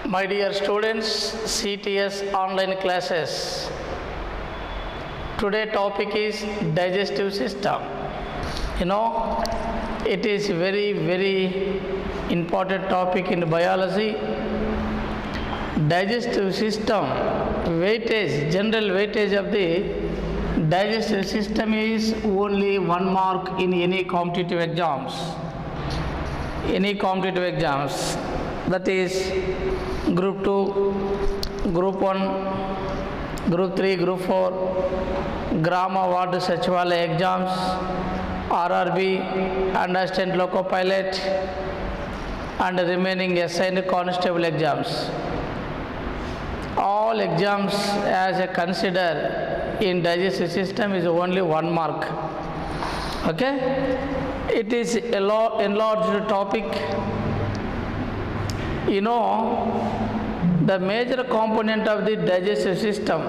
My dear students, CTS online classes. Today topic is digestive system. It is very important topic in biology. Digestive system weightage, general weightage of the digestive system is only 1 mark in any competitive exams. That is group 2, group 1, group 3, group 4, Grama Ward Sachwala exams, RRB and assistant loco pilot and remaining assigned constable exams. All exams as a consider in digestive system is only 1 mark. Okay? It is a enlarged topic. The major component of the digestive system,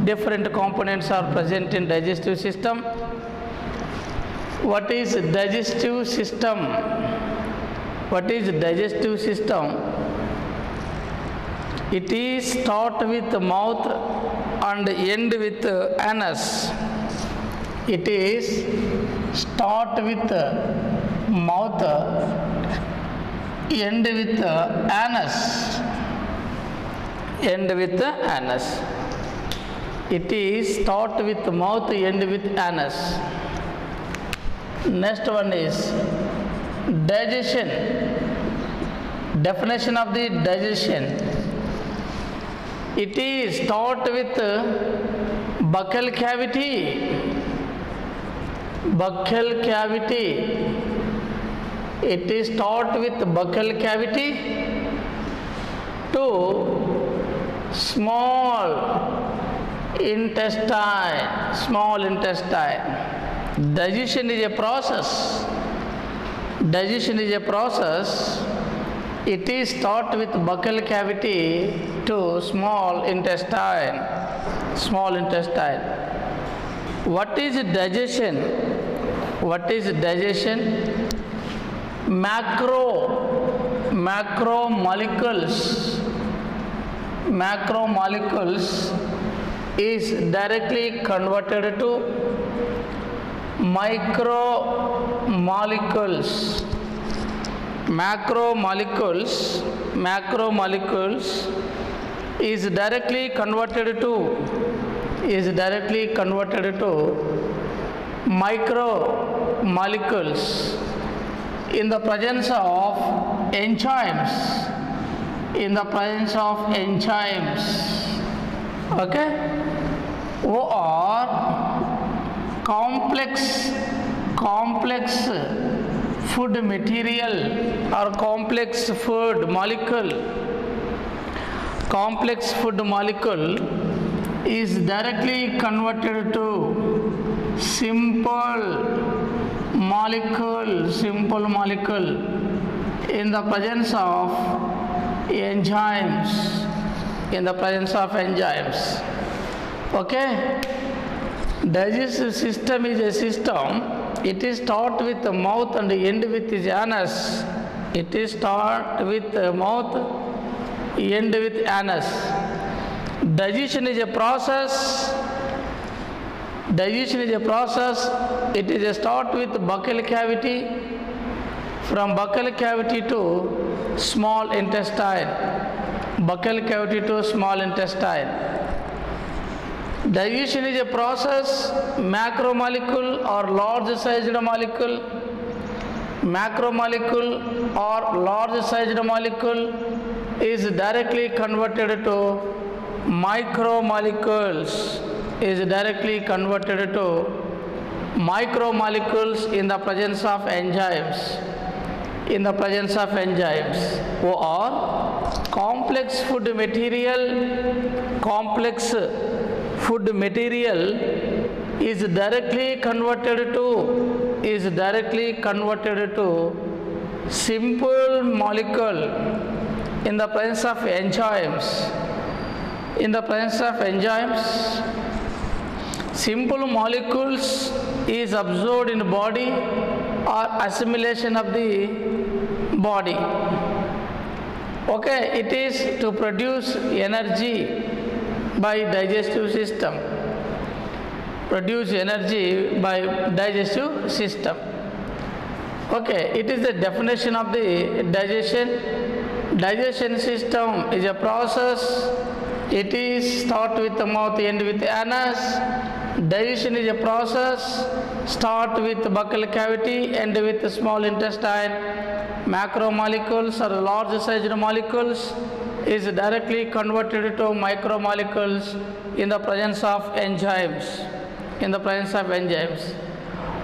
different components are present in digestive system. What is digestive system? It is start with mouth and end with anus. It is start with mouth, end with anus. It is start with mouth, end with anus. Next one is digestion. Definition of the digestion. It is start with buccal cavity. It is start with buccal cavity to small intestine. Digestion is a process. It is start with buccal cavity to small intestine. What is digestion? Macromolecules is directly converted to micromolecules. Macromolecules is directly converted to micromolecules in the presence of enzymes. Okay, or complex food material or complex food molecule. Complex food molecule is directly converted to simple molecule in the presence of enzymes. Okay? Digestive system is a system. It is start with the mouth and end with the anus. Digestion is a process. It is a start with buccal cavity. From buccal cavity to small intestine. Digestion is a process. Macromolecule or large sized molecule. Is directly converted to micromolecules. In the presence of enzymes. Or complex food material is directly converted to simple molecule in the presence of enzymes. Simple molecules is absorbed in body or assimilation of the body. Okay, it is to produce energy by digestive system. Produce energy by digestive system. Okay, it is the definition of the digestion. Digestion system is a process. It is start with the mouth, end with the anus. Digestion is a process. Start with the buccal cavity, end with the small intestine. Macromolecules or large sized molecules is directly converted to micromolecules in the presence of enzymes. In the presence of enzymes.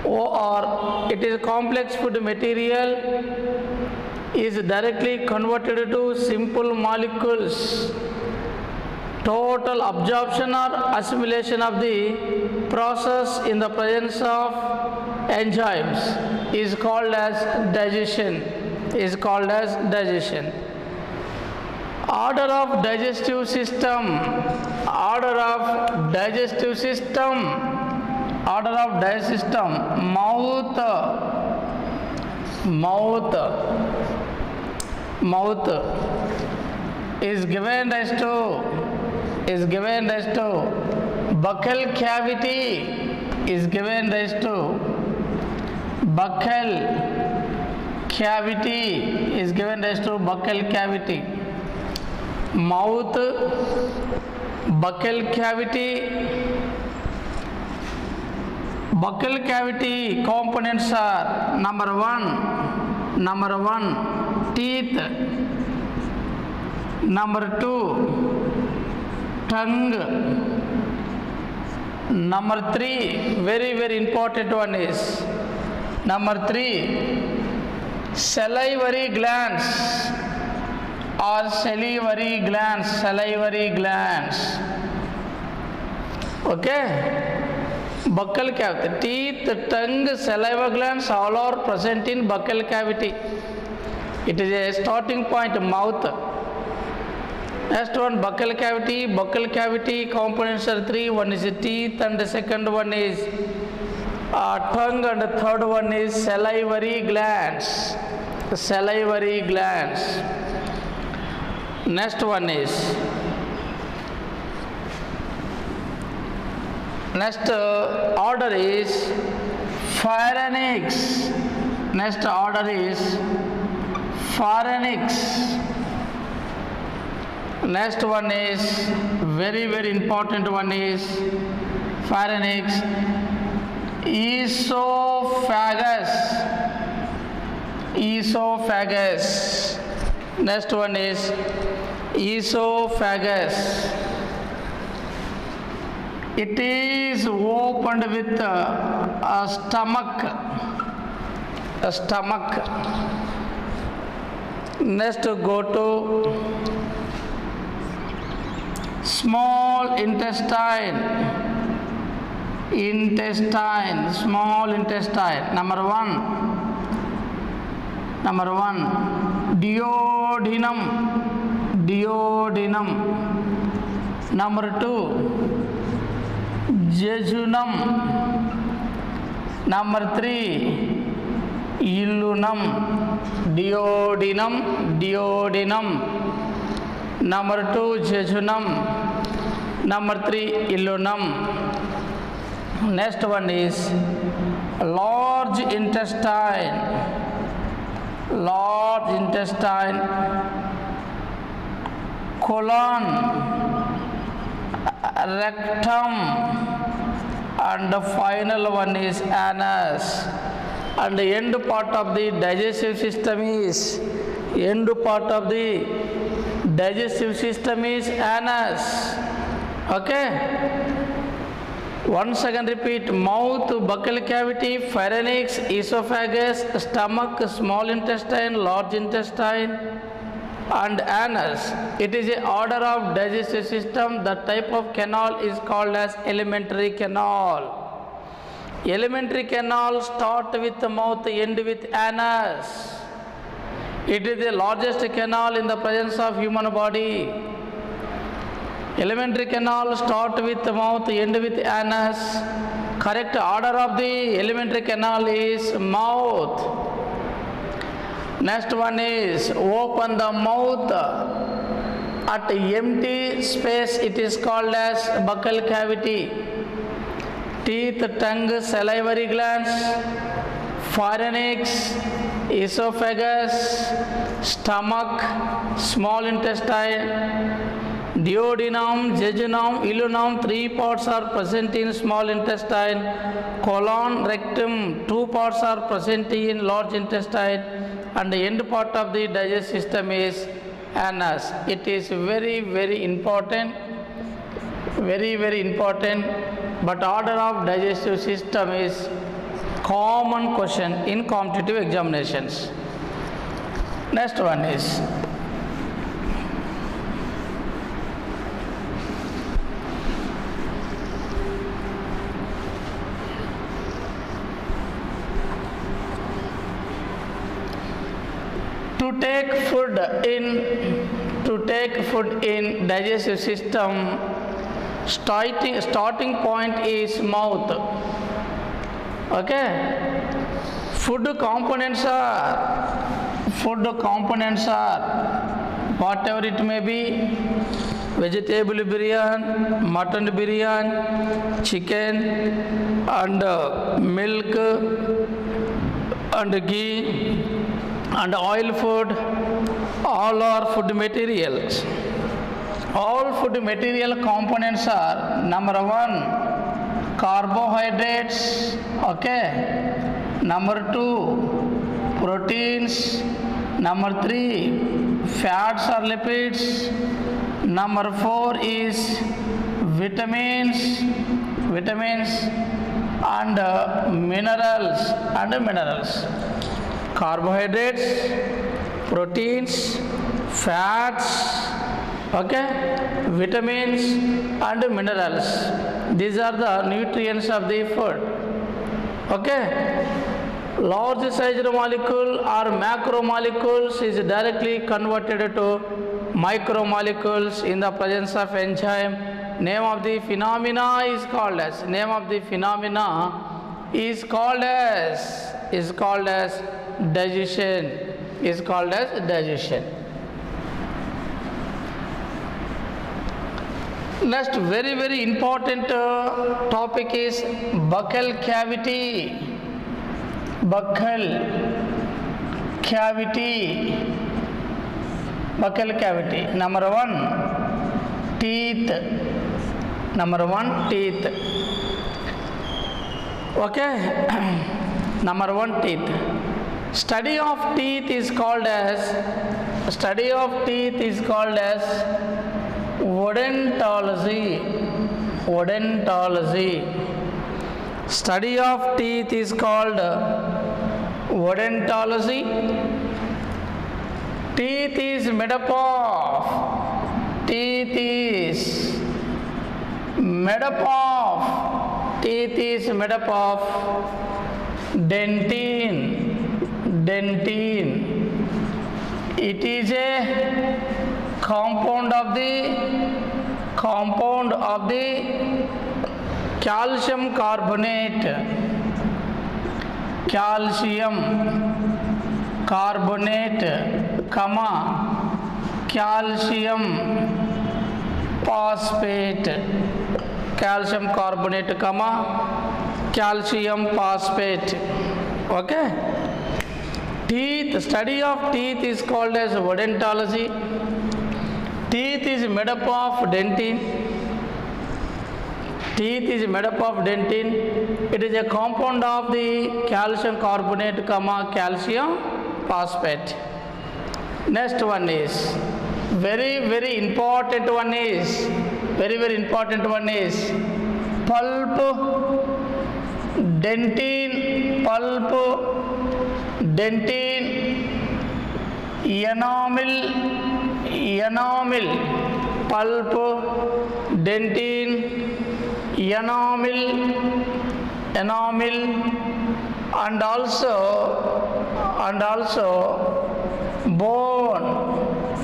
Or it is complex food material is directly converted to simple molecules. Total absorption or assimilation of the process in the presence of enzymes is called as digestion. Order of digestive system. Mouth is given rise to buccal cavity is given rise to buccal cavity. Mouth, buccal cavity components are number one teeth, number two tongue, number three very important one is number three salivary glands or salivary glands. Okay, buccal cavity, teeth, tongue, saliva glands all are present in buccal cavity. It is a starting point, mouth. Next one, buccal cavity components are three. One is teeth and the second one is tongue and the third one is salivary glands. Next one is order is pharynx. Next one is very important one is pharynx. Esophagus. Next one is esophagus. It is opened with a stomach. Next go to small intestine. Small intestine. Number one duodenum. Number two jejunum. Number three ileum. Duodenum. Number two jejunum. Number three ileum. Next one is large intestine. Colon, rectum, and the final one is anus. And the end part of the digestive system is anus. Okay. Once again repeat: mouth, buccal cavity, pharynx, esophagus, stomach, small intestine, large intestine, and anus. It is a order of digestive system. The type of canal is called as alimentary canal. Alimentary canal start with the mouth, end with anus. It is the largest canal in the presence of human body. Alimentary canal start with the mouth, end with anus. Correct order of the alimentary canal is mouth. Next one is open the mouth. At empty space it is called as buccal cavity. Teeth, tongue, salivary glands, pharynx, esophagus, stomach, small intestine, duodenum, jejunum, ileum, 3 parts are present in small intestine, colon, rectum, 2 parts are present in large intestine, and the end part of the digestive system is anus. It is very important, very important, but order of digestive system is common question in competitive examinations. Next one is to take food in digestive system, starting point is mouth. Okay, food components are whatever it may be: vegetable biryani, mutton biryani, chicken, and milk, and ghee, and oil food. All are food materials. All food material components are: number 1, carbohydrates, okay, number 2, proteins, number 3, fats or lipids, number 4 is vitamins, and minerals. Carbohydrates, proteins, fats, okay, vitamins and minerals. These are the nutrients of the food. Okay, large sized molecule or macromolecules is directly converted to micromolecules in the presence of enzyme. Name of the phenomena is called as digestion. Next very important topic is buccal cavity. Number 1, teeth. Okay. Number 1, teeth. Study of teeth is called as odontology. Study of teeth is called odontology. Teeth is made up of dentine. It is a compound of the calcium carbonate, calcium phosphate, calcium phosphate. Okay. Teeth, study of teeth is called as odontology. Teeth is made up of dentine. It is a compound of the calcium carbonate, calcium phosphate. Next one is very important one is pulp, dentine, enamel, pulp, dentine, enamel, and also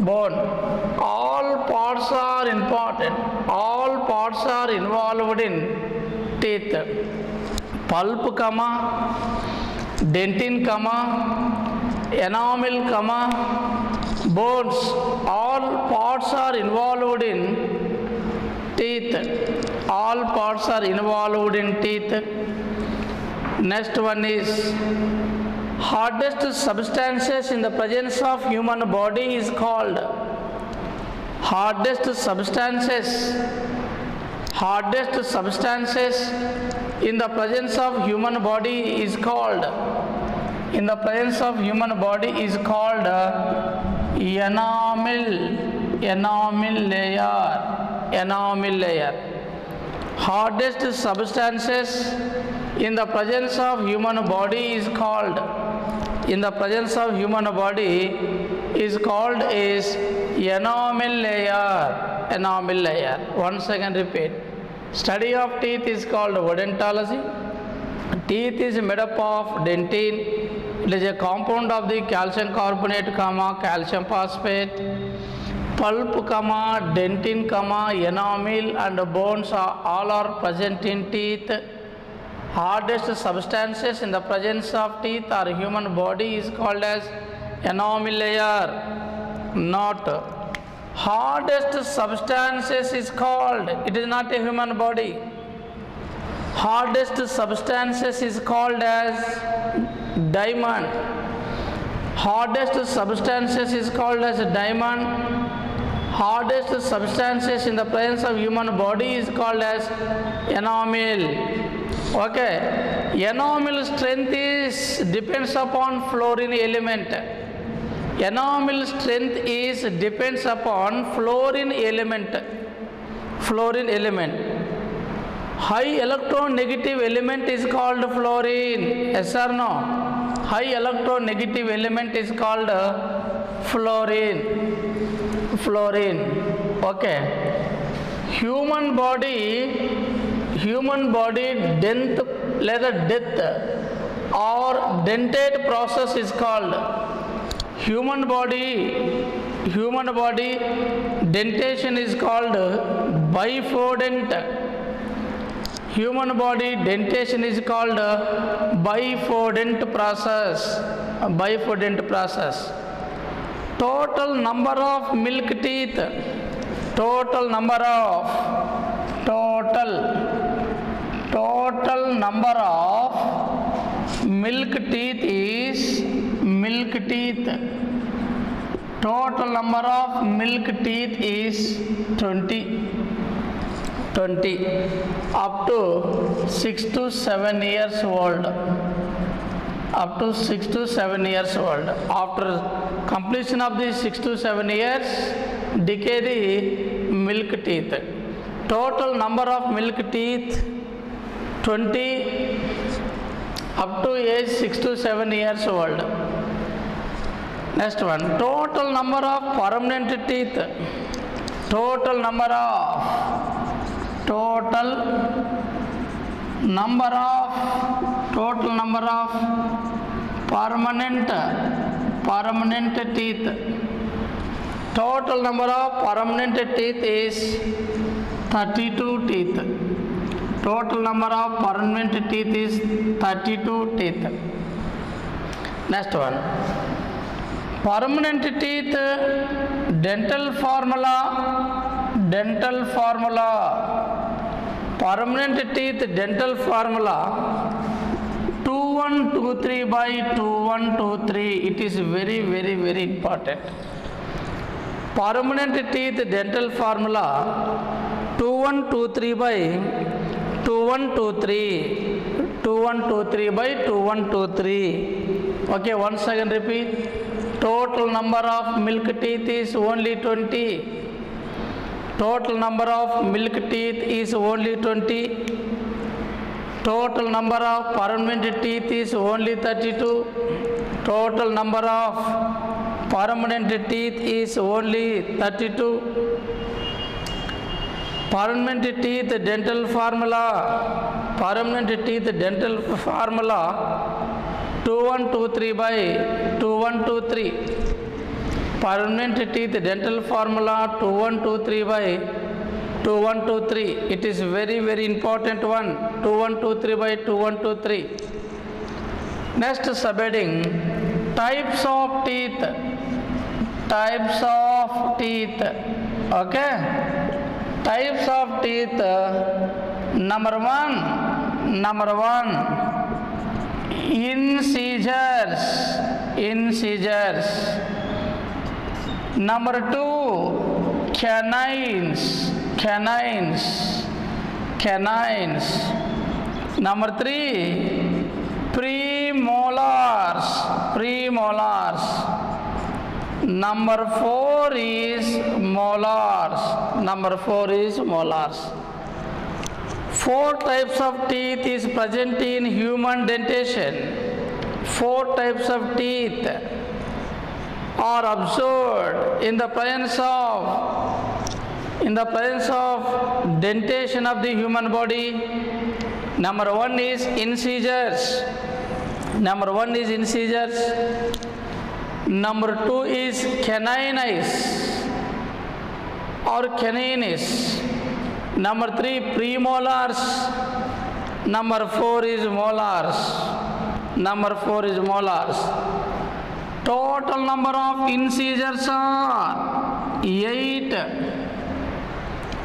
bone. All parts are important. All parts are involved in teeth. Pulp, dentine, enamel, bones, all parts are involved in teeth. All parts are involved in teeth. Next one is hardest substances in the presence of human body is called hardest substances in the presence of human body is called enamel layer. Hardest substances in the presence of human body is called is enamel layer. Once again repeat. Study of teeth is called odontology. Teeth is made up of dentin. It is a compound of the calcium carbonate, calcium phosphate. Pulp, dentin, enamel and bones all are present in teeth. Hardest substances in the presence of teeth or human body is called as enamel layer. Not hardest substances is called, it is not a human body. Hardest substances is called as diamond. Hardest substances is called as diamond. Hardest substances in the presence of human body is called as enamel. Okay, enamel strength depends upon fluorine element. Enamel strength depends upon fluorine element. High electronegative element is called fluorine. Yes or no? High electronegative element is called fluorine. Okay. Human body death or dentate process is called human body dentation is called bifodent. Human body dentation is called bifodent process. Total number of milk teeth. Total number of milk teeth is total number of milk teeth is 20 up to 6 to 7 years old. After completion of the 6 to 7 years, decay the milk teeth. Total number of milk teeth 20 up to age 6 to 7 years old. Next one, total number of permanent teeth. Total number of permanent teeth. Total number of permanent teeth is 32 teeth. Total number of permanent teeth is 32 teeth. Next one, permanent teeth dental formula. Permanent teeth dental formula 2123 by 2123. It is very important. Permanent teeth dental formula 2123 by 2123 by 2123. Okay, once again repeat. Total number of milk teeth is only 20. Total number of milk teeth is only 20. Total number of permanent teeth is only 32. Total number of permanent teeth is only 32. Permanent teeth dental formula 2123 by 2123. Permanent teeth dental formula 2123 by 2123. It is very important one. 2123 by 2123. Next subheading, types of teeth. Types of teeth. Okay. Types of teeth. Number one, incisors. Incisors. Number two, canines. Canines. Canines. Number three, premolars. Premolars. Number four is molars. Number four is molars. Four types of teeth is present in human dentition. Four types of teeth are observed in the presence of dentation of the human body. Number one is incisors. Number one is incisors. Number two is canines or canines. Number three, premolars. Number four is molars. Number four is molars. Total number of incisors are 8.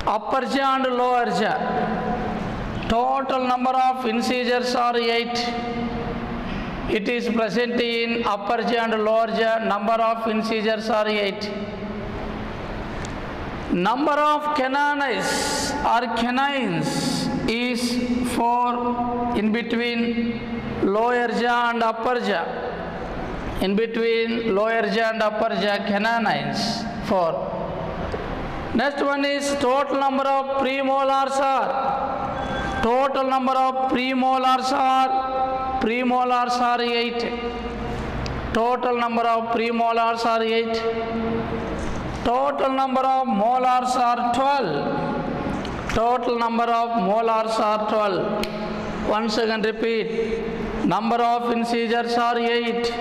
Upper jaw and lower jaw. Total number of incisors are 8. It is present in upper jaw and lower jaw. Number of incisors are 8. Number of canines or canines is 4 in between lower jaw and upper jaw. In between lower jaw and upper jaw, canines 4. Next one is total number of premolars are. Total number of premolars are 8. Total number of premolars are 8. Total number of molars are 12. Total number of molars are 12. Once again repeat. Number of incisors are 8.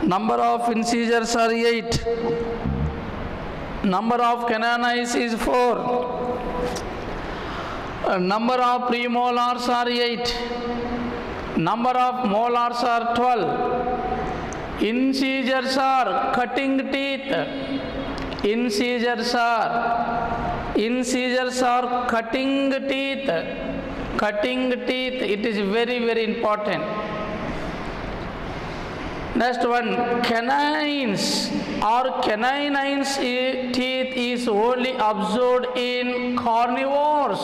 Number of incisors are 8. Number of canines is 4. Number of premolars are 8. Number of molars are 12. Incisors are cutting teeth. Incisors are cutting teeth. Cutting teeth. It is very, very important. Next one, canines or canines teeth is only observed in carnivores.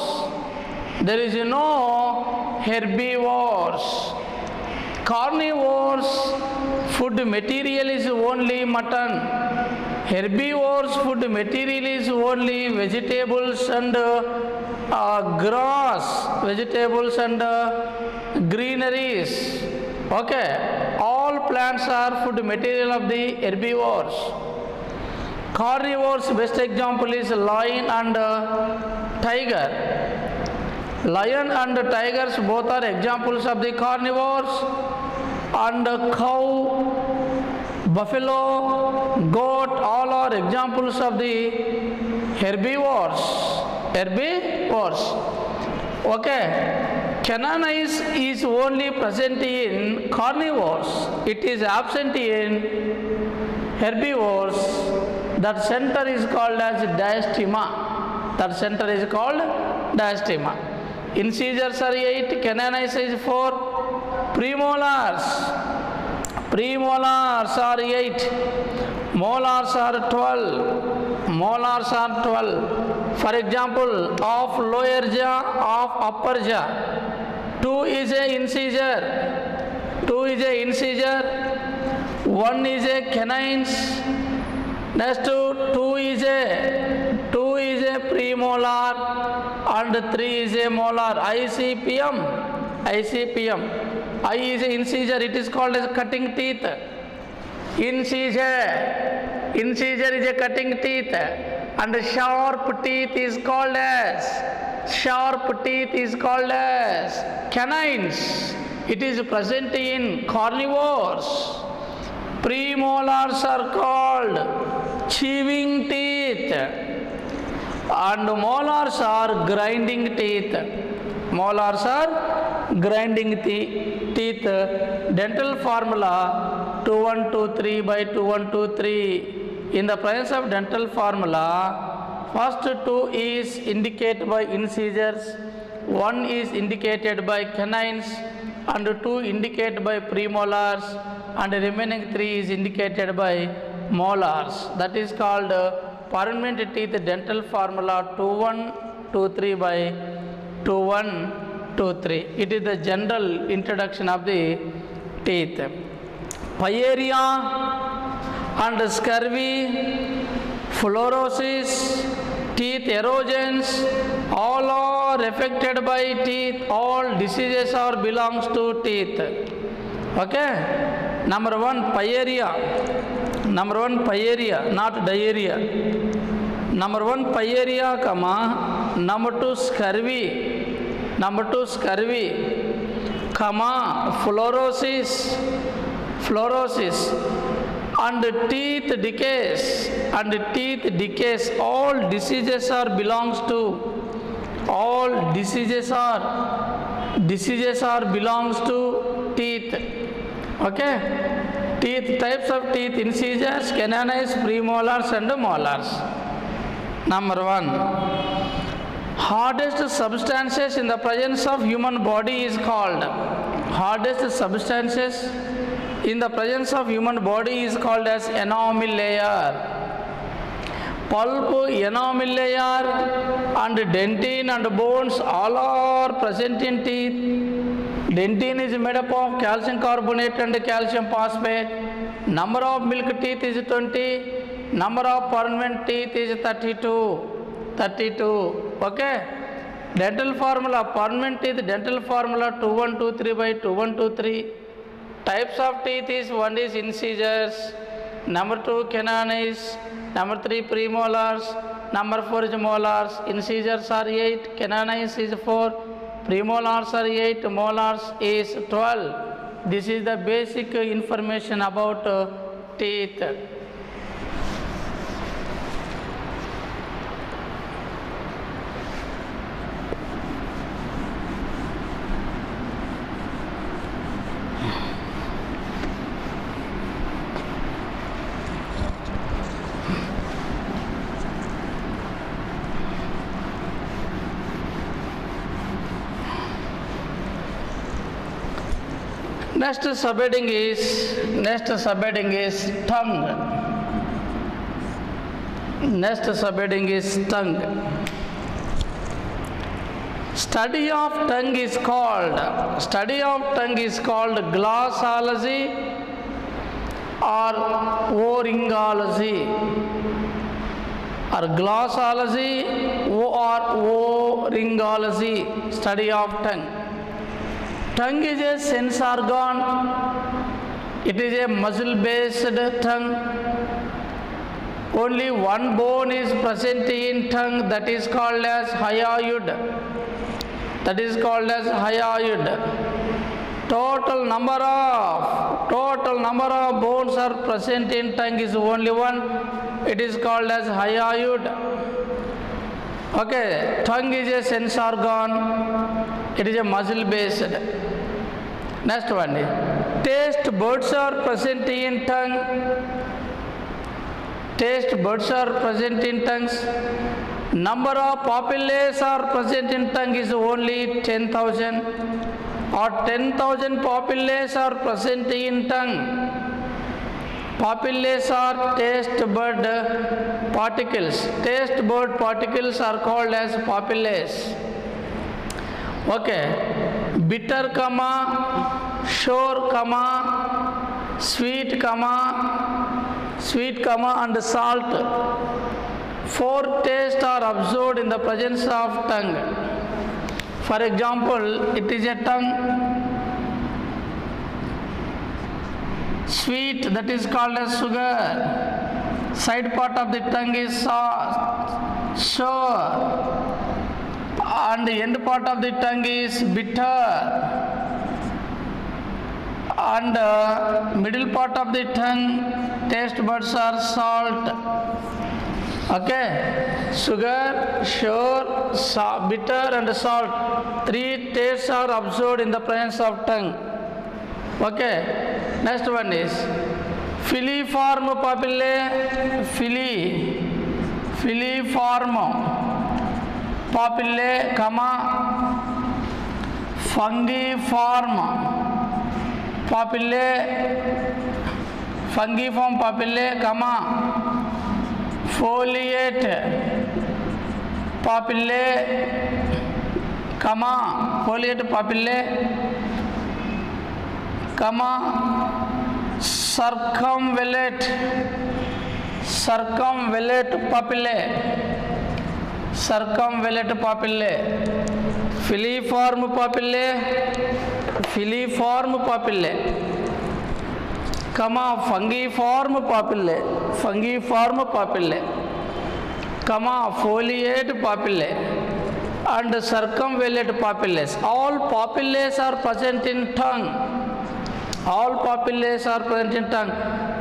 There is no herbivores. Carnivores food material is only mutton. Herbivores food material is only vegetables and grass, vegetables and greeneries. Okay, all plants are food material of the herbivores. Carnivores best example is lion and tiger. Lion and tigers both are examples of the carnivores, and cow, buffalo, goat, all are examples of the herbivores. Herbivores. Okay. Canines is only present in carnivores. It is absent in herbivores. That center is called as diastema. That center is called diastema. Incisors are 8, canines is 4. Premolars are 8. Molars are 12. Molars are 12. For example, of lower jaw, of upper jaw. 2 is a incisor. 2 is a incisor. 1 is a canines. Next to 2 is a premolar. And 3 is a molar. ICPM. I is a incisor. It is called as cutting teeth. Incisor is a cutting teeth. And sharp teeth is called as canines. It is present in carnivores. Premolars are called chewing teeth. And molars are grinding teeth. Molars are grinding teeth. Dental formula 2123 by 2123. In the presence of dental formula, first two is indicated by incisors, one is indicated by canines, and two indicated by premolars, and the remaining three is indicated by molars. That is called permanent teeth dental formula 2123 by 2123. It is the general introduction of the teeth. Pyorrhea and scurvy, fluorosis, teeth erosions, all are affected by teeth. All diseases are belongs to teeth. Okay. Number one, pyorrhea. Number one, pyorrhea, not diarrhea. Number one, pyorrhea, comma. Number two, scurvy. Number two, scurvy, comma, fluorosis, and teeth decays, all diseases are belongs to, all diseases are belongs to teeth. Okay. Teeth, types of teeth: incisors, canines, premolars and molars. Number one, hardest substances in the presence of human body is called, hardest substances in the presence of human body is called as enamel layer. Pulp, enamel layer and dentine and bones all are present in teeth. Dentine is made up of calcium carbonate and calcium phosphate. Number of milk teeth is 20. Number of permanent teeth is 32. Okay. Dental formula, permanent teeth dental formula 2123 by 2123. Types of teeth is: one is incisors, number two canines, number three premolars, number four is molars. Incisors are 8, canines is 4, premolars are 8, molars is 12. This is the basic information about teeth. Next subheading is tongue. Next subheading is tongue. Study of tongue is called glossology or oryngology, or glossology or oryngology. Study of tongue. Tongue is a sense organ. It is a muscle-based tongue. Only one bone is present in tongue, that is called as hyoid. Total number of bones are present in tongue is only one. It is called as hyoid. Okay, tongue is a sense organ. It is a muscle-based. Next one is taste buds are present in tongue. Taste buds are present in tongues. Number of papillae are present in tongue is only 10,000, or 10,000 papillae are present in tongue. Papillae are taste bud particles. Taste bud particles are called as papillae. Okay. Bitter, sour, sweet, and salt. 4 tastes are observed in the presence of tongue. For example, it is a tongue. Sweet, that is called as sugar. Side part of the tongue is sour, and the end part of the tongue is bitter, and middle part of the tongue taste buds are salt. Okay, sugar, sour, bitter and salt. 3 tastes are observed in the presence of tongue. Okay, next one is Filiform papillae, filiform papillae, comma, fungiform papillae, comma, foliate papillae, comma, foliate papillae, comma, circumvallate papillae, filiform papillae, comma, fungiform papillae, comma, foliate papillae, and circumvallate papillae. All papillae are present in tongue. All papillae are present in tongue.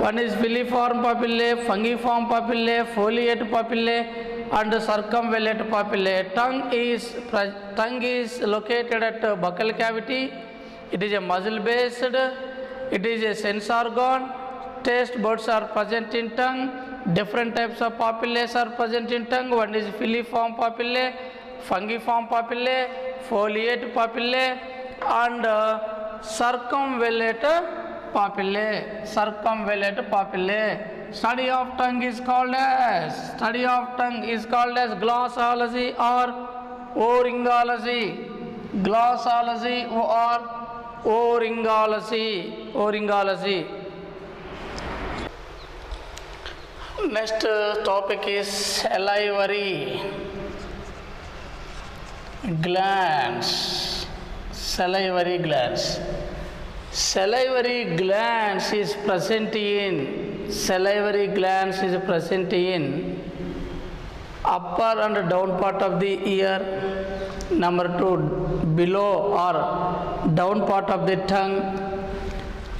One is filiform papillae, fungiform papillae, foliate papillae, and circumvallate papillae. Tongue is located at buccal cavity. It is a muscle based. It is a sense organ. Taste buds are present in tongue. Different types of papillae are present in tongue. One is filiform papillae, fungiform papillae, foliate papillae, and circumvallate papillae. Study of tongue is called as glossology or oryngology. Glossology or oryngology. Next topic is salivary glands. Salivary glands is present in upper and down part of the ear. Number 2, below or down part of the tongue,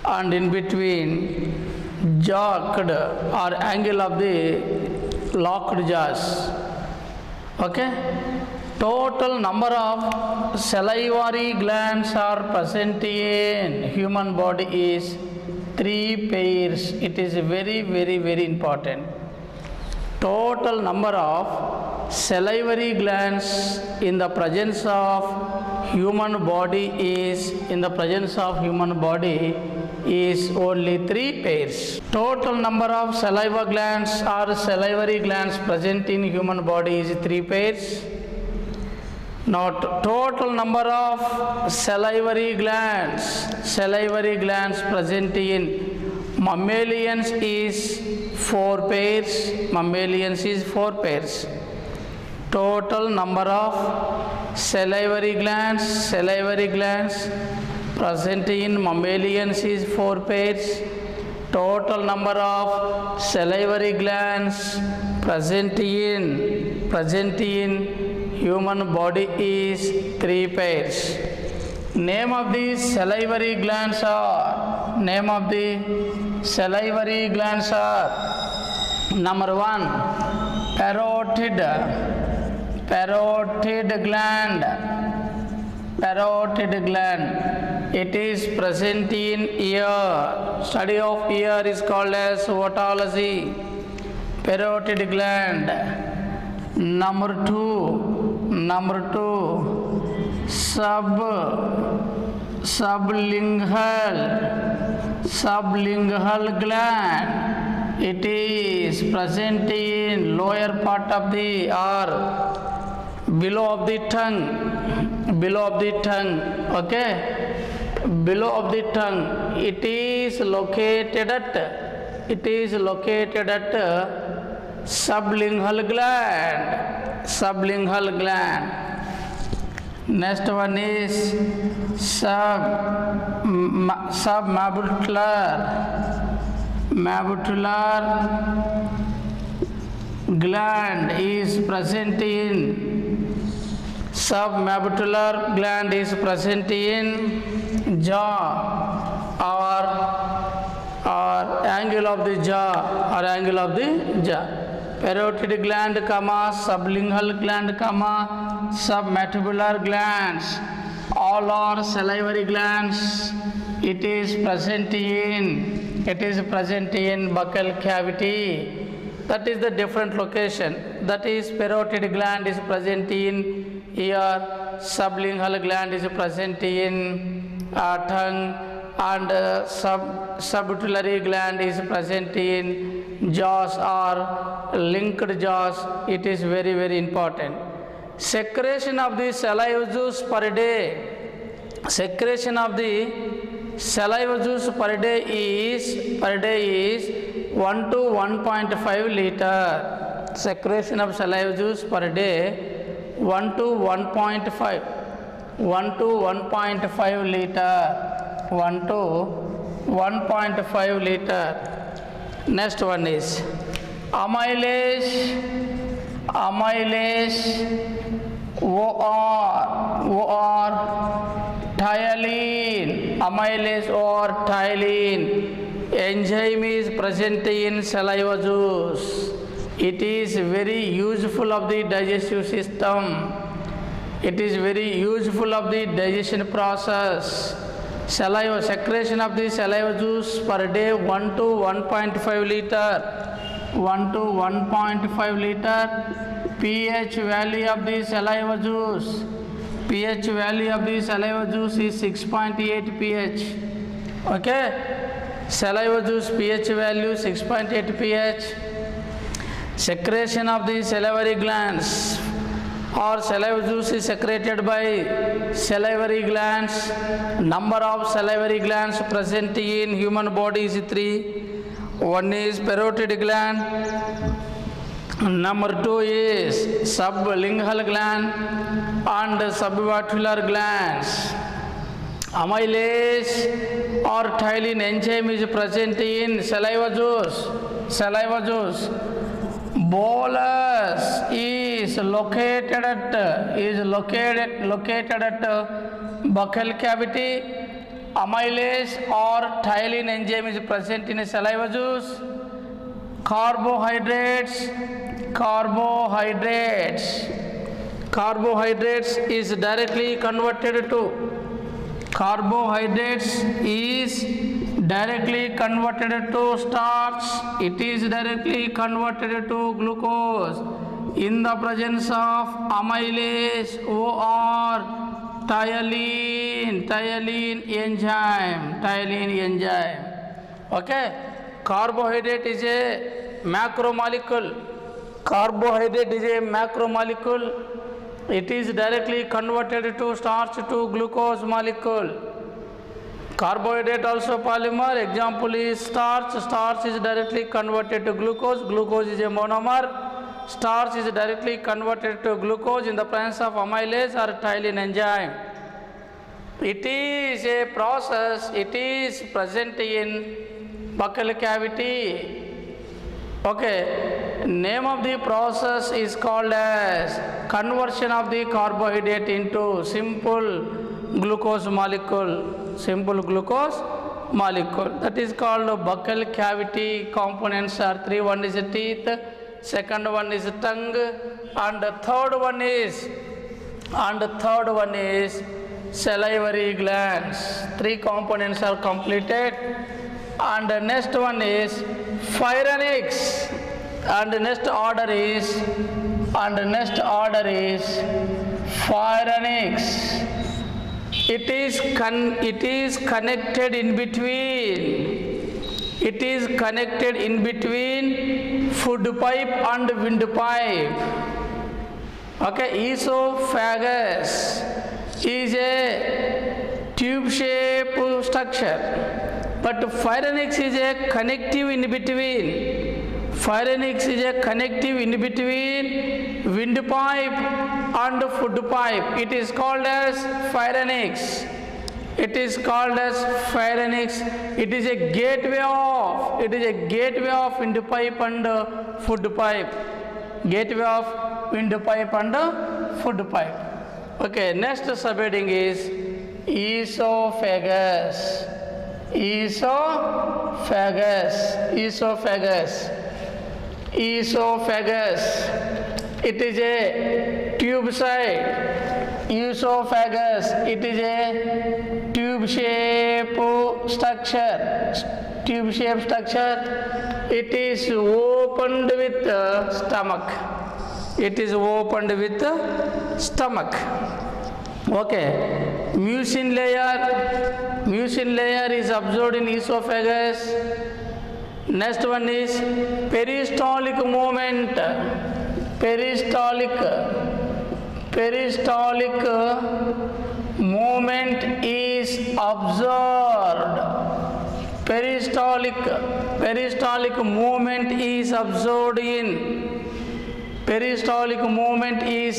and in between jagged or angle of the locked jaws. Okay. Total number of salivary glands are present in human body is 3 pairs. It is very important. Total number of salivary glands in the presence of human body is only 3 pairs. Total number of saliva glands or salivary glands present in human body is 3 pairs. Now total number of salivary glands present in mammalians is 4 pairs. Total number of salivary glands present in mammalians is 4 pairs. Total number of salivary glands present in human body is 3 pairs. Name of the salivary glands are number 1, parotid gland. It is present in ear. Study of ear is called as otology. Parotid gland. Number 2, sublingual gland. It is present in lower part of the or below of the tongue. Okay, below of the tongue. It is located at sublingual gland. Next one is submabular gland is present in jaw or angle of the jaw. Parotid gland, sublingual gland, submandibular glands, all are salivary glands. It is present in it is present in buccal cavity. That is the different location. That is parotid gland is present in ear, sublingual gland is present in tongue, and subutillary gland is present in jaws or linked jaws. It is very, very important. Secretion of the saliva juice per day. Secretion of the saliva juice per day is 1 to 1.5 liter. Secretion of saliva juice per day 1 to 1.5 liter. 1 to 1.5 liter. Next one is amylase, or thiolin. Amylase or thiolin enzyme is present in saliva juice. It is very useful of the digestive system. It is very useful of the digestion process. Saliva secretion of the saliva juice per day 1 to 1.5 liter. 1 to 1.5 liter. pH value of the saliva juice. pH value of the saliva juice is 6.8 pH. Okay, saliva juice pH value 6.8 pH. Secretion of the salivary glands or saliva juice is secreted by salivary glands. Number of salivary glands present in human body is 3. One is parotid gland. Number 2 is sublingual gland and subvascular glands. Amylase or thiolin enzyme is present in saliva juice. Bolus is located at buccal cavity. Amylase or thiolin enzyme is present in saliva juice. Carbohydrates is directly converted to starch. It is directly converted to glucose in the presence of amylase or thiolin enzyme. Okay, carbohydrate is a macromolecule. It is directly converted to starch to glucose molecule. Carbohydrate also polymer. Example is starch. Starch is directly converted to glucose. Glucose is a monomer. Starch is directly converted to glucose in the presence of amylase or thiolin enzyme. It is a process. It is present in buccal cavity. Okay, name of the process is called as conversion of the carbohydrate into simple glucose molecule. That is called buccal cavity. Components are 3. One is teeth, second one is tongue, and the third one is salivary glands. 3 components are completed. And the next one is pharynx, and the next order is pharynx. It is connected in between food pipe and windpipe. Okay, esophagus is a tube shaped structure. But pharynx is a connective in between windpipe and food pipe. It is called as pharynx. It is a gateway of windpipe and food pipe. Okay, next subheading is esophagus. It is a tube side. Esophagus. It is a tube shaped structure. tube shaped structure. It is opened with stomach. It is opened with stomach. Okay. Mucin layer is absorbed in esophagus. Next one is peristaltic movement. Peristaltic movement is observed. Peristaltic movement is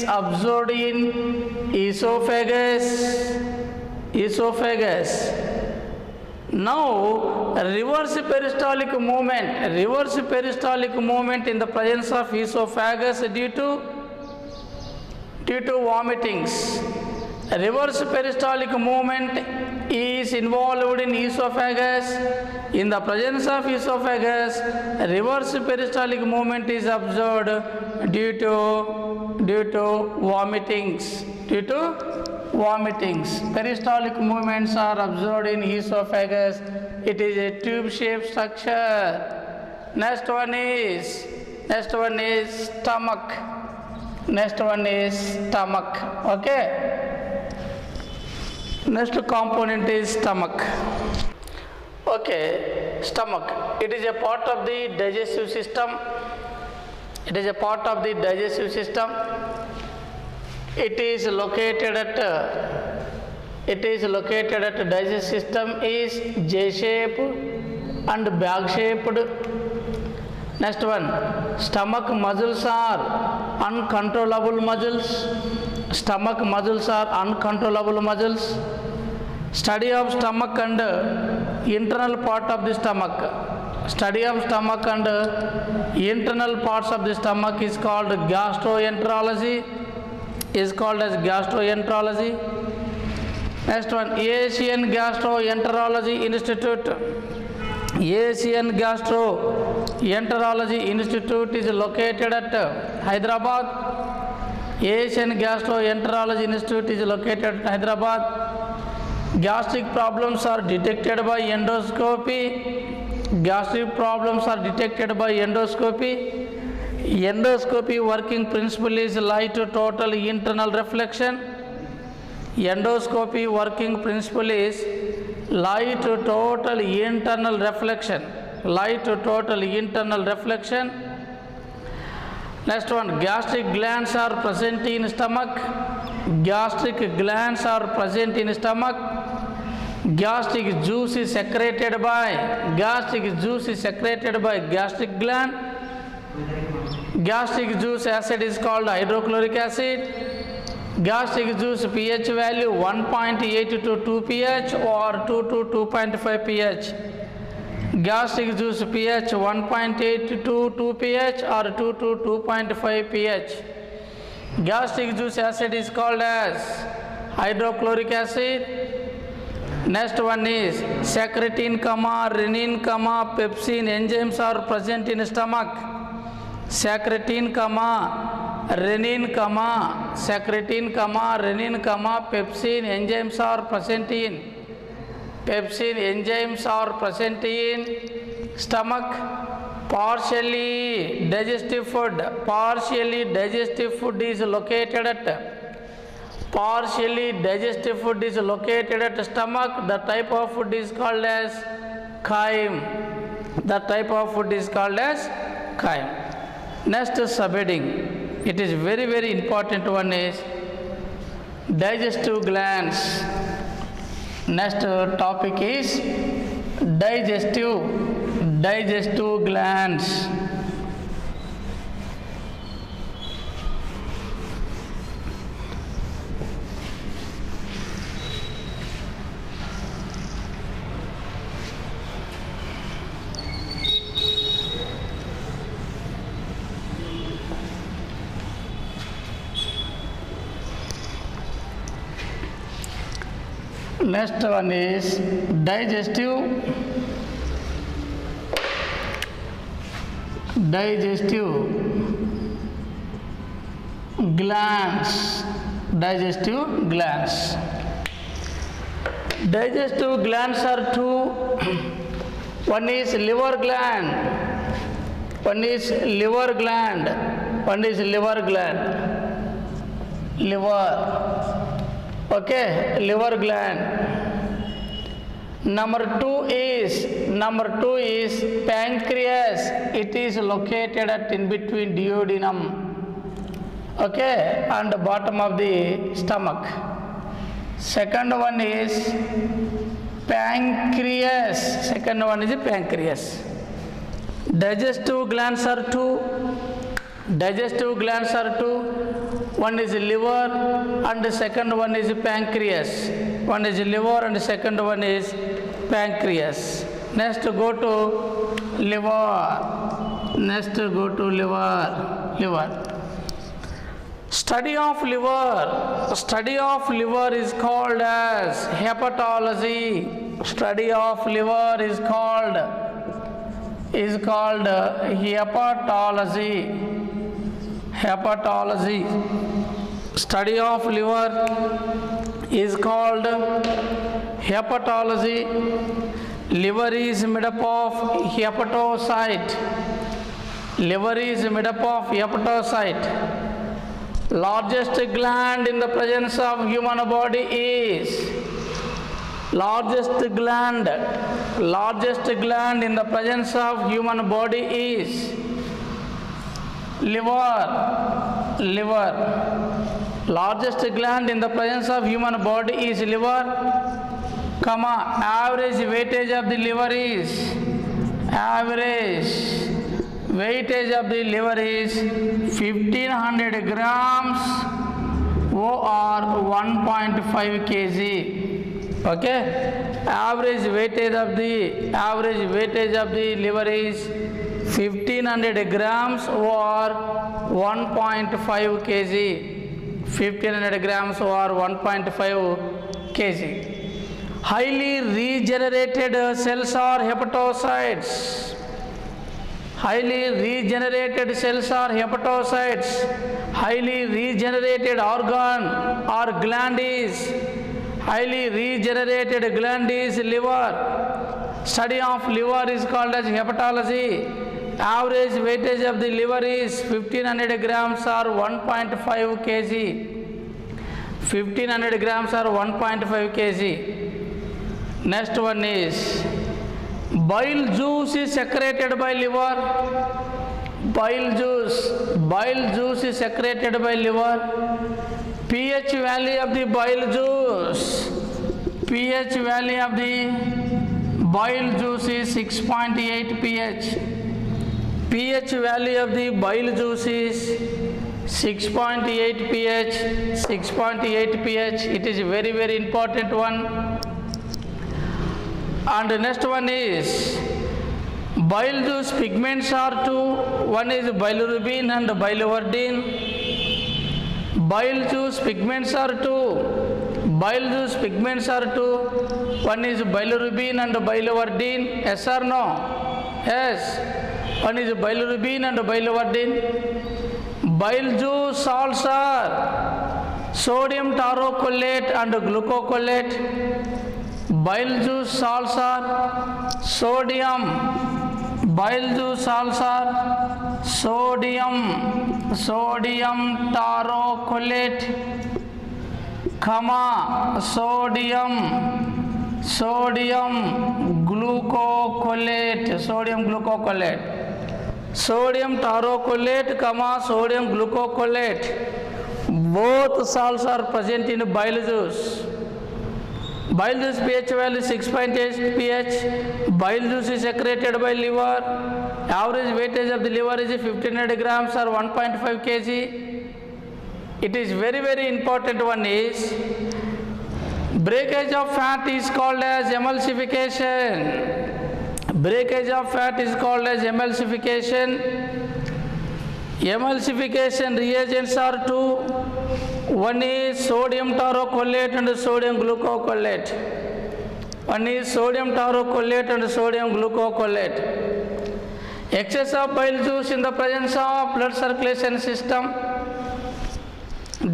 observed in esophagus. Now reverse peristaltic movement in the presence of esophagus due to vomitings. Reverse peristaltic movement is involved in esophagus. In the presence of esophagus, reverse peristaltic movement is observed due to vomitings. Peristaltic movements are observed in esophagus. It is a tube-shaped structure. Next one is stomach. Okay. Next component is stomach. Okay, stomach. It is a part of the digestive system. It is located at digestive system is J-shaped and bag-shaped. Next one, stomach muscles are uncontrollable muscles. Study of stomach and internal part of the stomach. Internal parts of the stomach is called gastroenterology. Next one, Asian Gastroenterology Institute is located at Hyderabad. Gastric problems are detected by endoscopy. Endoscopy working principle is light to total internal reflection. Next one, gastric glands are present in stomach. Gastric juice is secreted by gastric gland. Gastric juice acid is called hydrochloric acid. Gastric juice pH value 1.8 to 2 pH or 2 to 2.5 pH. Gastric juice pH 1.8 to 2 pH or 2 to 2.5 pH. Gastric juice acid is called as hydrochloric acid. Next one is secretin, renin, pepsin enzymes are present in stomach. Secretin, renin, pepsin enzymes are present in stomach. Partially digestive food is located at stomach. The type of food is called as chyme. Next, subheading. It is very, very important one is digestive glands. Next topic is digestive glands. Next one is digestive glands. Digestive glands are two One is liver gland. One is liver gland. One is liver gland. Liver. Okay, liver gland. Number two is pancreas. It is located at in between duodenum, okay, and the bottom of the stomach. Second one is pancreas. Second one is pancreas. Digestive glands are two. One is liver and the second one is pancreas. One is liver and the second one is pancreas. Next go to liver. Liver. Study of liver is called as hepatology. Study of liver is called hepatology. Study of liver is called hepatology. Liver is made up of hepatocyte. Largest gland in the presence of human body is liver. Largest gland in the presence of human body is liver. Average weightage of the liver is 1500 grams or 1.5 kg. Okay, average weightage of the liver is 1500 grams or 1.5 kg. 1500 grams or 1.5 kg. Highly regenerated cells are hepatocytes. Highly regenerated organ or gland is liver. Study of liver is called as hepatology. Average weightage of the liver is 1500 grams or 1.5 kg. 1500 grams or 1.5 kg. Next one is bile juice is secreted by liver. Bile juice is secreted by liver. pH value of the bile juice. pH value of the bile juice is 6.8 pH. pH value of the bile juice is 6.8 pH. 6.8 pH. It is very, very important one. And the next one is bile juice pigments are two. One is bilirubin and biliverdin. Bile juice pigments are two. One is bilirubin and biliverdin. Yes or no? Yes. One is bilirubin and biliverdin. Bile juice salts are sodium taurocholate and glucocolate. Bile juice salts are sodium taurocholate, sodium glucocolate. Sodium taurocholate, sodium glucocolate. Both salts are present in bile juice. Bile juice pH value 6.8 pH. Bile juice is secreted by liver. Average weightage of the liver is 1500 grams or 1.5 kg. It is very, very important one is breakage of fat is called as emulsification. Emulsification reagents are two. One is sodium taurocholate and sodium glucocolate. Excess of bile juice in the presence of blood circulation system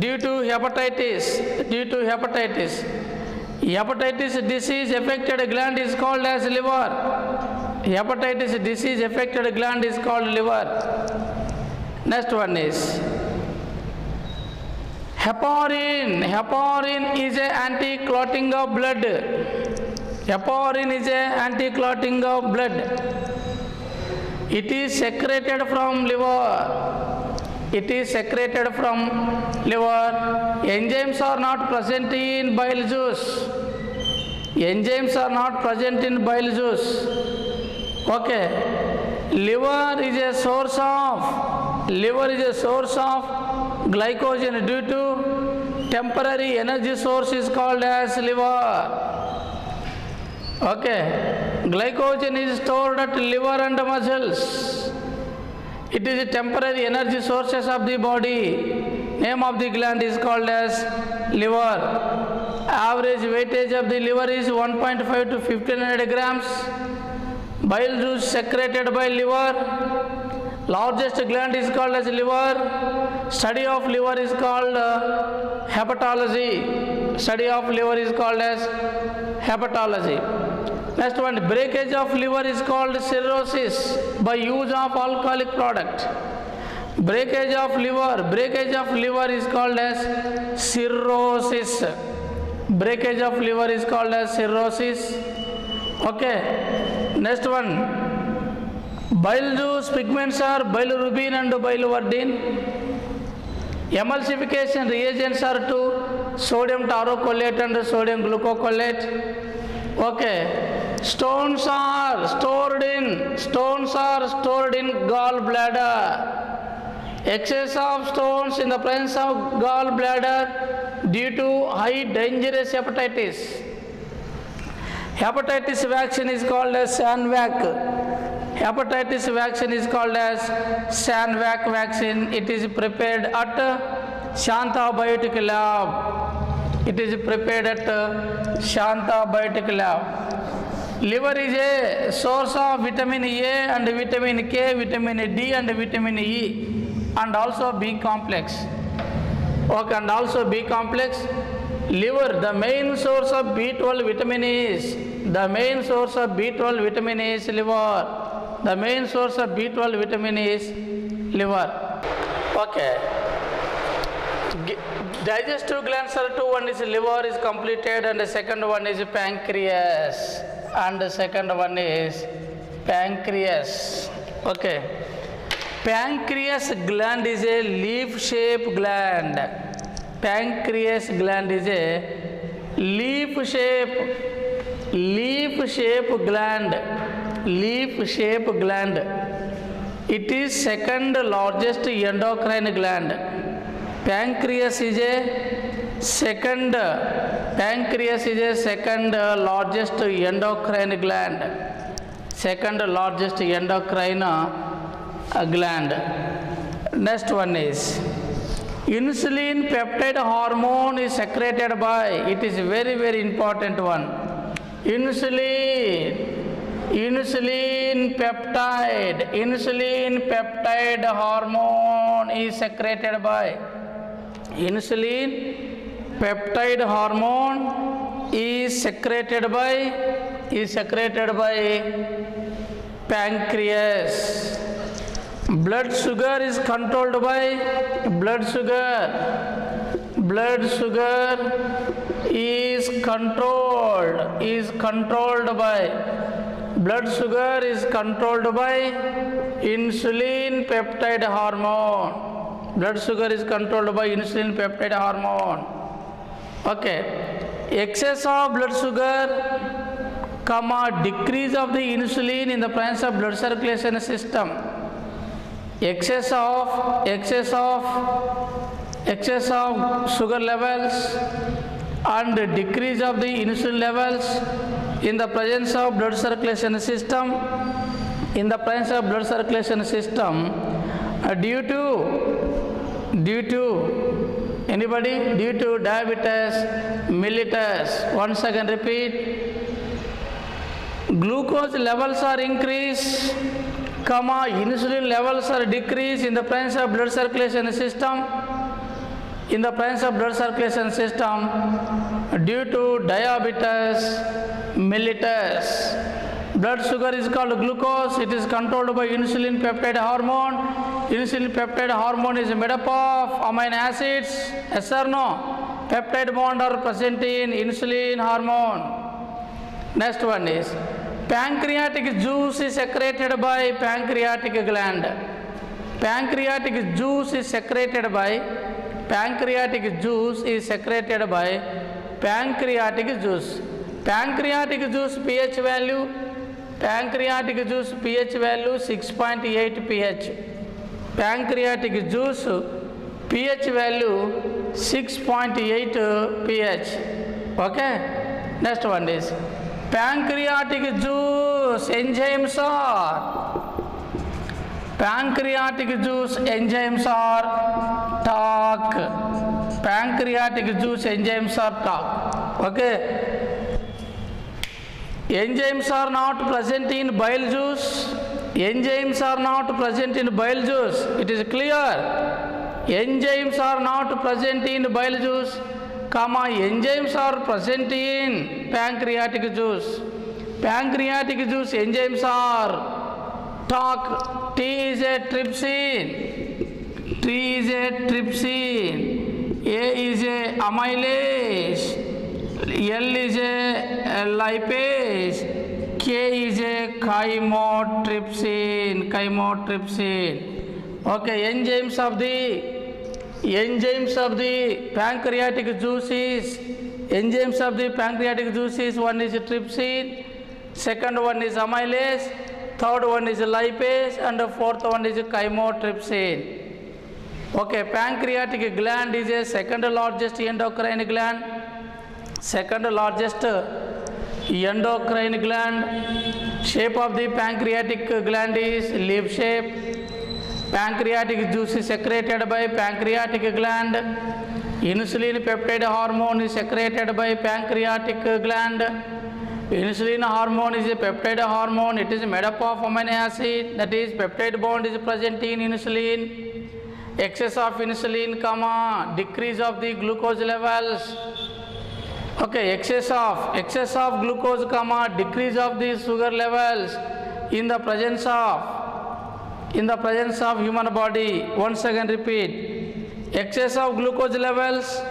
due to hepatitis. Hepatitis disease affected gland is called as liver. hepatitis disease affected gland is called liver. Next one is heparin. Heparin is an anti-clotting of blood. Heparin is an anti-clotting of blood. It is secreted from liver. It is secreted from liver. Enzymes are not present in bile juice. Enzymes are not present in bile juice. Okay. Liver is a source of glycogen due to temporary energy source is called as liver. Okay. Glycogen is stored at liver and muscles. It is a temporary energy sources of the body. Name of the gland is called as liver. Average weightage of the liver is 1.5 to 1500 grams. Bile juice secreted by liver. Largest gland is called as liver. Study of liver is called hepatology. Study of liver is called as hepatology. Next one, breakage of liver is called cirrhosis by use of alcoholic product. Breakage of liver is called as cirrhosis. Breakage of liver is called as cirrhosis. Okay. Next one, bile juice pigments are bilirubin and biliverdin. Emulsification reagents are two, sodium taurocholate and sodium glucocolate. Okay. Stones are stored in gallbladder. Excess of stones in the presence of gallbladder due to high dangerous hepatitis. Hepatitis vaccine is called as Shanvac. Hepatitis vaccine is called as Shanvac vaccine. It is prepared at Shanta Biotic Lab. It is prepared at Shanta Biotic Lab. Liver is a source of vitamin A and vitamin K, vitamin D and vitamin E, and also B complex. Okay, and also B complex. Liver, the main source of B12 vitamin is liver. The main source of B12 vitamin is liver. Okay. Digestive glands are two. One is liver is completed, and the second one is pancreas. Okay. Pancreas gland is a leaf-shaped gland. Pancreas gland is a leaf-shaped gland. It is second largest endocrine gland. Pancreas is a second largest endocrine gland. Second largest endocrine gland. Next one is insulin peptide hormone is secreted by, it is very, very important one. Insulin peptide hormone is secreted by. Insulin peptide hormone is secreted by pancreas. Blood sugar is controlled by blood sugar is controlled by insulin peptide hormone. Blood sugar is controlled by insulin peptide hormone. Okay. Excess of blood sugar, decrease of the insulin in the presence of blood circulation system. Excess of sugar levels and decrease of the insulin levels in the presence of blood circulation system. Due to diabetes mellitus. Once again repeat. Glucose levels are increased, insulin levels are decreased in the presence of blood circulation system. Due to diabetes mellitus. Blood sugar is called glucose. It is controlled by insulin peptide hormone. Insulin peptide hormone is made up of amino acids. Yes or no? Peptide bond are present in insulin hormone. Next one is pancreatic juice is secreted by pancreatic gland. Pancreatic juice is secreted by pancreatic juice is secreted by pancreatic juice. Pancreatic juice pH value, pancreatic juice pH value 6.8 pH. Pancreatic juice pH value 6.8 pH. Okay. Next one is pancreatic juice enzymes are TARC. Pancreatic juice enzymes are TARC. Okay. Enzymes are not present in bile juice. Enzymes are not present in bile juice. It is clear. Enzymes are not present in bile juice, enzymes are present in pancreatic juice. Pancreatic juice enzymes are TARC. T is a trypsin. A is a amylase. L is a lipase. K is a chymotrypsin. Okay, enzymes of the pancreatic juice is one is trypsin, second one is amylase, third one is lipase, and the fourth one is chymotrypsin. Okay, pancreatic gland is a second largest endocrine gland. Shape of the pancreatic gland is leaf shape. Pancreatic juice is secreted by pancreatic gland. Insulin peptide hormone is secreted by pancreatic gland. Insulin hormone is a peptide hormone. It is made up of amino acid. That is, peptide bond is present in insulin. Excess of insulin, decrease of the glucose levels. Okay, excess of glucose, decrease of the sugar levels in the presence of human body. Once again repeat. Excess of glucose levels,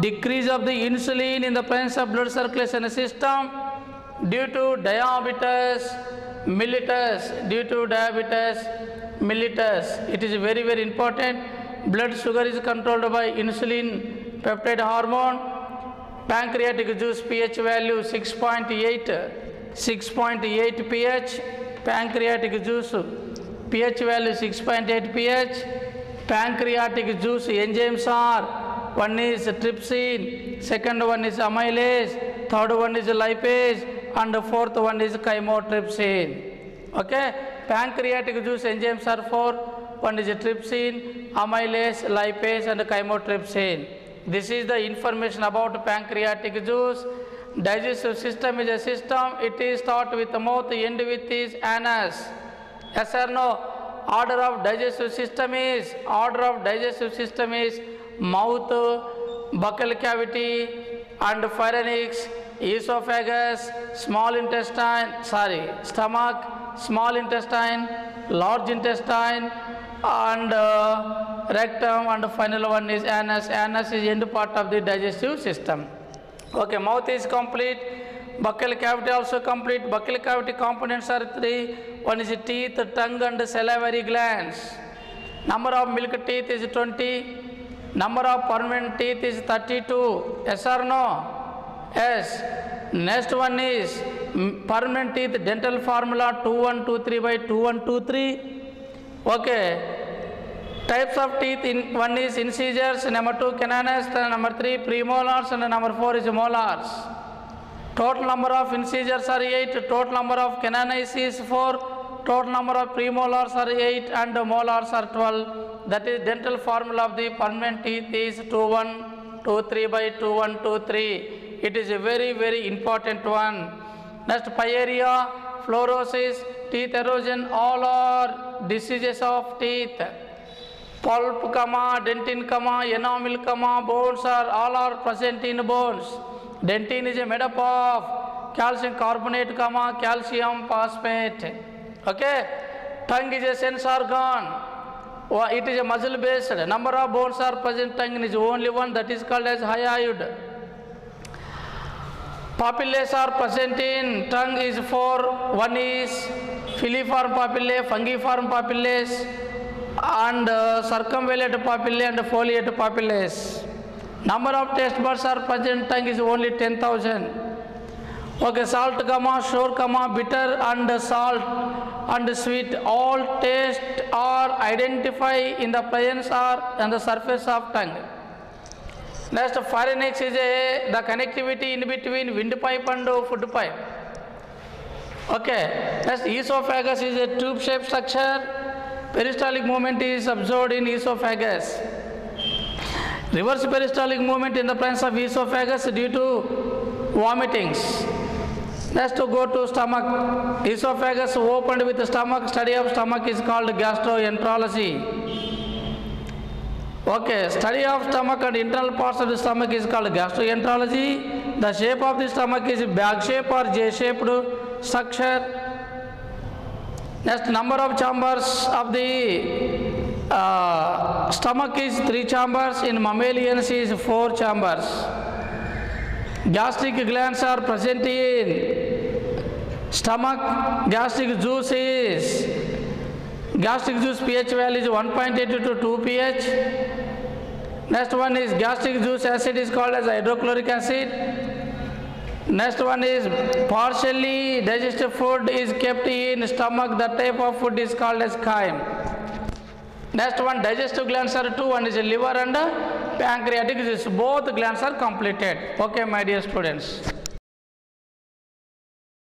decrease of the insulin in the presence of blood circulation system due to diabetes mellitus. It is very, very important. Blood sugar is controlled by insulin peptide hormone. Pancreatic juice pH value 6.8 pH. Pancreatic juice pH value 6.8 pH. Pancreatic juice enzymes are, one is trypsin, second one is amylase, third one is lipase, and the fourth one is chymotrypsin. Okay, pancreatic juice enzymes are four. One is trypsin, amylase, lipase, and chymotrypsin. This is the information about pancreatic juice. Digestive system is a system. It is start with the mouth, end with is anus. Yes or no? Order of digestive system is mouth, buccal cavity, and pharynx, esophagus, stomach, small intestine, large intestine, and rectum, and the final one is anus. Anus is end part of the digestive system. Okay, mouth is complete. Buccal cavity also complete. Buccal cavity components are three. One is teeth, tongue, and salivary glands. Number of milk teeth is 20. Number of permanent teeth is 32. Yes or no? Yes. Next one is permanent teeth, dental formula 2123/2123. Okay. Types of teeth, one is incisors, number 2 canines, number 3 premolars, and number 4 is molars. Total number of incisors are 8, total number of canines is 4, total number of premolars are 8, and the molars are 12. That is, dental formula of the permanent teeth is 2123/2123. It is a very, very important one. Next, pyorrhea, fluorosis, teeth erosion, all are diseases of teeth. Pulp, dentin, enamel, bones are all are present in bones. Dentin is made up of calcium carbonate, calcium phosphate. Okay, tongue is a sense organ. It is a muscle based. Number of bones are present tongue is only one, that is called as hyoid. Papillae are present in tongue is 4. One is filiform papillae, fungiform papillae, and circumvallate papillae and foliate papillae. Number of taste buds are present tongue is only 10,000. Okay, salt, sour, bitter and salt and sweet, all taste are identified in the presence or on the surface of tongue. Next, pharynx is the connectivity in between windpipe and food pipe. Okay, next esophagus is a tube-shaped structure. Peristaltic movement is observed in esophagus. Reverse peristaltic movement in the presence of esophagus due to vomitings. Next, to go to stomach. Esophagus opened with the stomach. Study of stomach is called gastroenterology. Okay, study of stomach and internal parts of the stomach is called gastroenterology. The shape of the stomach is bag shape or J-shaped structure. Next, number of chambers of the stomach is 3 chambers. In mammalians is 4 chambers. Gastric glands are present in stomach. Gastric juice pH value is 1.82 to 2 pH. Next one is gastric juice acid is called as hydrochloric acid. Next one is partially digested food is kept in stomach. That type of food is called as chyme. Next one, digestive glands are 2. One is liver and pancreatic. Both glands are completed. Okay, my dear students.